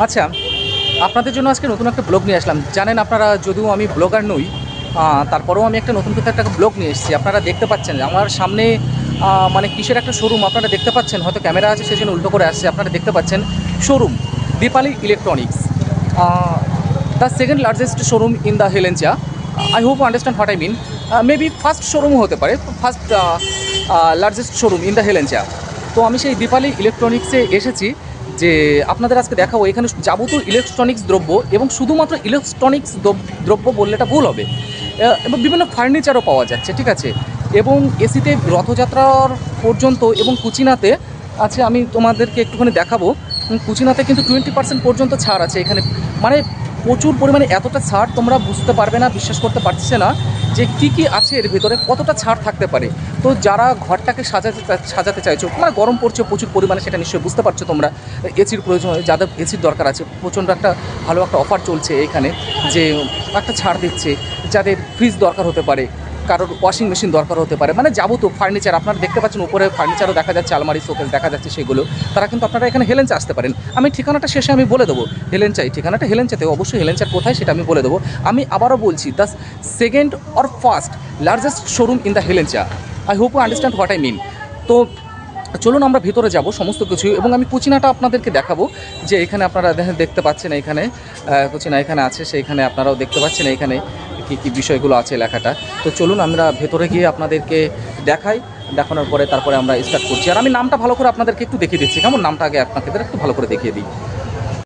আচ্ছা, আপনাদের জন্য আজকে নতুন একটা ব্লগ নিয়ে আসলাম। জানেন আপনারা, যদিও আমি ব্লগার নই, তারপরেও আমি একটা নতুন একটা ব্লগ নিয়ে এসেছি। আপনারা দেখতে পাচ্ছেন আমার সামনে মানে কিসের একটা শোরুম আপনারা দেখতে পাচ্ছেন, হয়তো ক্যামেরা আছে সেজন্য উল্টো করে আসছে। আপনারা দেখতে পাচ্ছেন showroom Dipali electronics, the second largest showroom in the Helencha. I hope understand what I mean. Maybe first শোরুমও হতে পারে, first largest showroom in the Helencha. তো আমি সেই দীপালি ইলেকট্রনিক্সে এসেছি যে আপনাদের আজকে দেখাবো এখানে যাবতীয় ইলেকট্রনিক্স দ্রব্য, এবং শুধুমাত্র ইলেকট্রনিক্স দ্রব্য বললে এটা ভুল হবে, এবং বিভিন্ন ফার্নিচারও পাওয়া যাচ্ছে, ঠিক আছে। এবং এসিতে রথযাত্রার পর্যন্ত এবং কুচিনাতে আছে। আমি তোমাদেরকে একটুখানি দেখাবো। কুচিনাতে কিন্তু 20% পর্যন্ত ছাড় আছে এখানে, মানে প্রচুর পরিমাণে এতটা ছাড় তোমরা বুঝতে পারবে না, বিশ্বাস করতে পারছে না যে কি আছে এর ভিতরে, কতটা ছাড় থাকতে পারে। তো যারা ঘরটাকে সাজাতে চাইছো, মানে গরম পড়ছে প্রচুর পরিমাণে, সেটা নিশ্চয়ই বুঝতে পারছো তোমরা। এসির প্রয়োজন, যাদের এসির দরকার আছে, প্রচণ্ড একটা ভালো একটা অফার চলছে এখানে, যে একটা ছাড় দিচ্ছে। যাদের ফ্রিজ দরকার হতে পারে, কারোর ওয়াশিং মেশিন দরকার হতে পারে, মানে যাবতীয় ফার্নিচার আপনারা দেখতে পাচ্ছেন, উপরে ফার্নিচারও দেখা যাচ্ছে, আলমারি শোকেস দেখা যাচ্ছে, সেগুলো তারা কিন্তু আপনারা এখানে হেলেঞ্চা আসতে পারেন। আমি ঠিকানাটা শেষে আমি বলে দেবো, হেলেঞ্চাই ঠিকানাটা, হেলেঞ্চাতে অবশ্যই, হেলেঞ্চার কোথায় সেটা আমি বলে দেবো। আমি আবারও বলছি, the second or first largest showroom in the Helencha. I hope you understand what I mean. তো চলুন আমরা ভিতরে যাব সমস্ত কিছু, এবং আমি কুচিনাটা আপনাদেরকে দেখাবো। যে এখানে আপনারা দেখতে পাচ্ছেন, এখানে কুচিনা এখানে আছে, সেইখানে আপনারাও দেখতে পাচ্ছেন এখানে কী বিষয়গুলো আছে লেখাটা। তো চলুন আমরা ভেতরে গিয়ে আপনাদেরকে দেখাই, দেখানোর পরে তারপরে আমরা স্টার্ট করছি। আর আমি নামটা ভালো করে আপনাদেরকে একটু দেখিয়ে দিচ্ছি, কেমন? নামটা আগে আপনাদের একটু ভালো করে দেখিয়ে দিই।